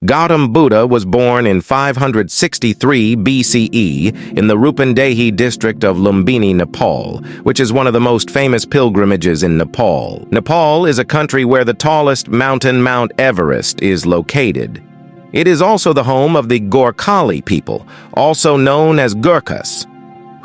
Gautam Buddha was born in 563 BCE in the Rupandehi district of Lumbini, Nepal, which is one of the most famous pilgrimages in Nepal. Nepal is a country where the tallest mountain, Mount Everest, is located. It is also the home of the Gorkhali people, also known as Gurkhas,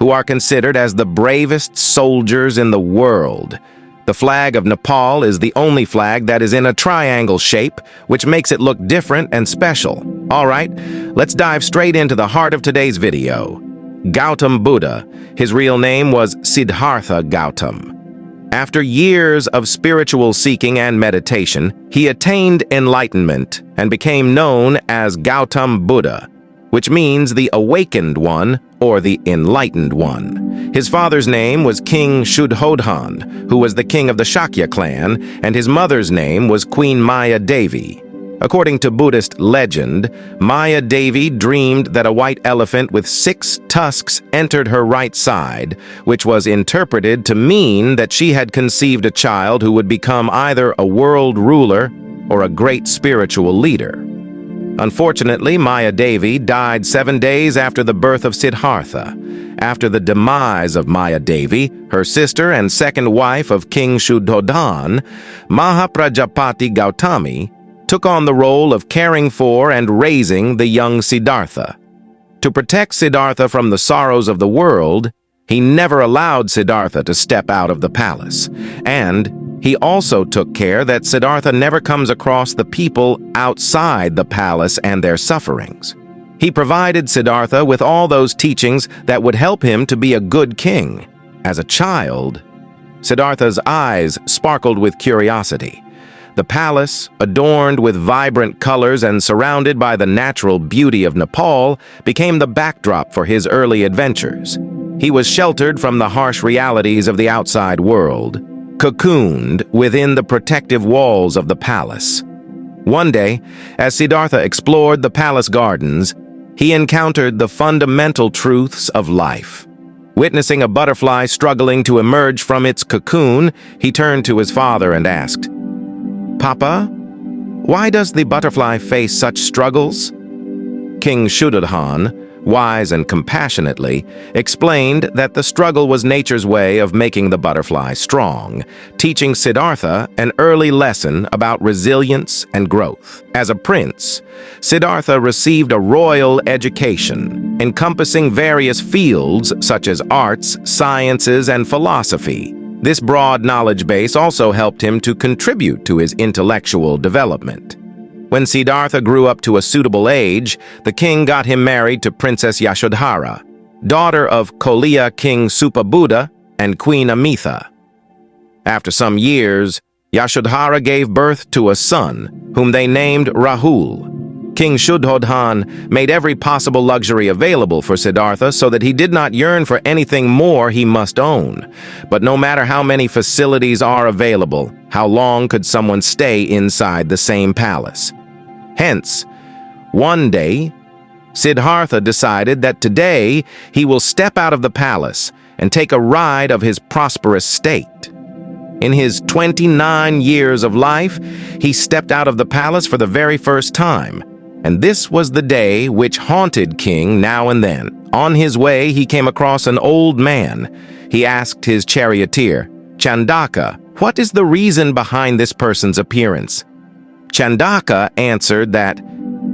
who are considered as the bravest soldiers in the world. The flag of Nepal is the only flag that is in a triangle shape, which makes it look different and special. All right, let's dive straight into the heart of today's video. Gautam Buddha. His real name was Siddhartha Gautam. After years of spiritual seeking and meditation, he attained enlightenment and became known as Gautam Buddha, which means the awakened one or the enlightened one. His father's name was King Shuddhodhan, who was the king of the Shakya clan, and his mother's name was Queen Maya Devi. According to Buddhist legend, Maya Devi dreamed that a white elephant with 6 tusks entered her right side, which was interpreted to mean that she had conceived a child who would become either a world ruler or a great spiritual leader. Unfortunately, Maya Devi died 7 days after the birth of Siddhartha. After the demise of Maya Devi, her sister and second wife of King Shuddhodhan, Mahaprajapati Gautami, took on the role of caring for and raising the young Siddhartha. To protect Siddhartha from the sorrows of the world, he never allowed Siddhartha to step out of the palace, and he also took care that Siddhartha never comes across the people outside the palace and their sufferings. He provided Siddhartha with all those teachings that would help him to be a good king. As a child, Siddhartha's eyes sparkled with curiosity. The palace, adorned with vibrant colors and surrounded by the natural beauty of Nepal, became the backdrop for his early adventures. He was sheltered from the harsh realities of the outside world, cocooned within the protective walls of the palace. One day, as Siddhartha explored the palace gardens, he encountered the fundamental truths of life. Witnessing a butterfly struggling to emerge from its cocoon, he turned to his father and asked, "Papa, why does the butterfly face such struggles?" King Shuddhodhan, wise and compassionately, explained that the struggle was nature's way of making the butterfly strong, teaching Siddhartha an early lesson about resilience and growth. As a prince, Siddhartha received a royal education, encompassing various fields such as arts, sciences, and philosophy. This broad knowledge base also helped him to contribute to his intellectual development. When Siddhartha grew up to a suitable age, the king got him married to Princess Yashodhara, daughter of Koliya King Supabuddha and Queen Amitha. After some years, Yashodhara gave birth to a son, whom they named Rahul. King Shuddhodhan made every possible luxury available for Siddhartha so that he did not yearn for anything more he must own. But no matter how many facilities are available, how long could someone stay inside the same palace? Hence, one day, Siddhartha decided that today he will step out of the palace and take a ride of his prosperous state. In his 29 years of life, he stepped out of the palace for the very first time. And this was the day which haunted King now and then. On his way, he came across an old man. He asked his charioteer, "Chandaka, what is the reason behind this person's appearance?" Chandaka answered that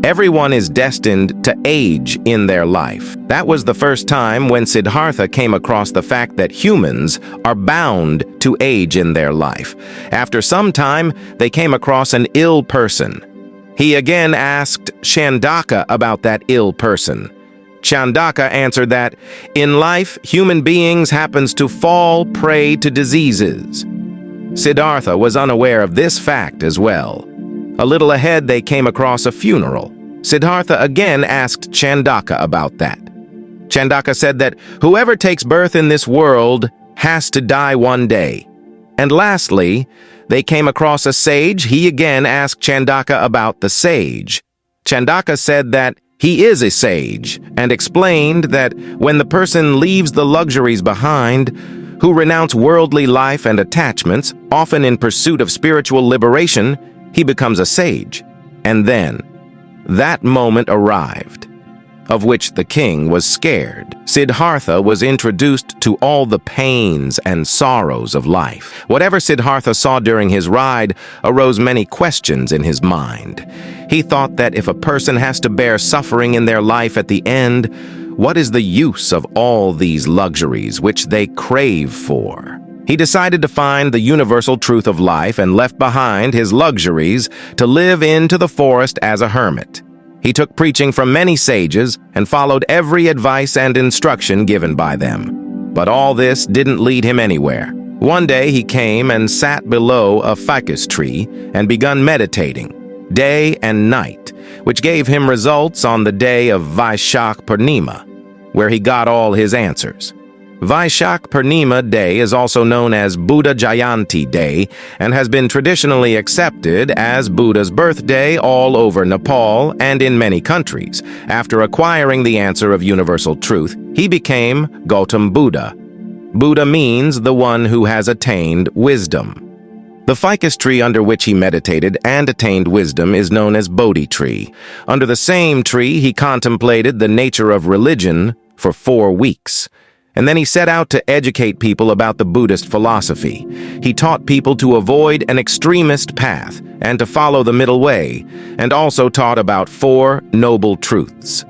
everyone is destined to age in their life. That was the first time when Siddhartha came across the fact that humans are bound to age in their life. After some time, they came across an ill person. He again asked Chandaka about that ill person. Chandaka answered that, in life, human beings happens to fall prey to diseases. Siddhartha was unaware of this fact as well. A little ahead, they came across a funeral. Siddhartha again asked Chandaka about that. Chandaka said that whoever takes birth in this world has to die one day. And lastly, they came across a sage. He again asked Chandaka about the sage. Chandaka said that he is a sage and explained that when the person leaves the luxuries behind, who renounce worldly life and attachments, often in pursuit of spiritual liberation, he becomes a sage. And then that moment arrived, of which the king was scared. Siddhartha was introduced to all the pains and sorrows of life. Whatever Siddhartha saw during his ride arose many questions in his mind. He thought that if a person has to bear suffering in their life at the end, what is the use of all these luxuries which they crave for? He decided to find the universal truth of life and left behind his luxuries to live into the forest as a hermit. He took preaching from many sages and followed every advice and instruction given by them. But all this didn't lead him anywhere. One day he came and sat below a ficus tree and begun meditating, day and night, which gave him results on the day of Vaishak Purnima, where he got all his answers. Vaishak Purnima Day is also known as Buddha Jayanti Day and has been traditionally accepted as Buddha's birthday all over Nepal and in many countries. After acquiring the answer of universal truth, he became Gautam Buddha. Buddha means the one who has attained wisdom. The ficus tree under which he meditated and attained wisdom is known as Bodhi Tree. Under the same tree, he contemplated the nature of religion for 4 weeks. And then he set out to educate people about the Buddhist philosophy. He taught people to avoid an extremist path and to follow the middle way, and also taught about 4 noble truths.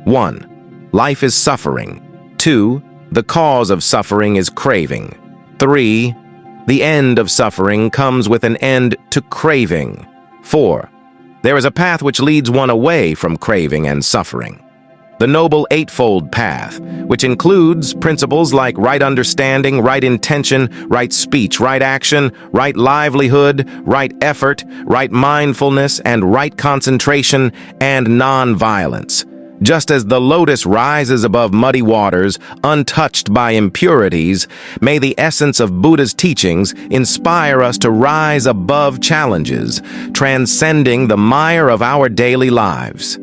1. Life is suffering. 2. The cause of suffering is craving. 3. The end of suffering comes with an end to craving. 4. There is a path which leads one away from craving and suffering. The Noble Eightfold Path, which includes principles like right understanding, right intention, right speech, right action, right livelihood, right effort, right mindfulness, and right concentration, and non-violence. Just as the lotus rises above muddy waters, untouched by impurities, may the essence of Buddha's teachings inspire us to rise above challenges, transcending the mire of our daily lives.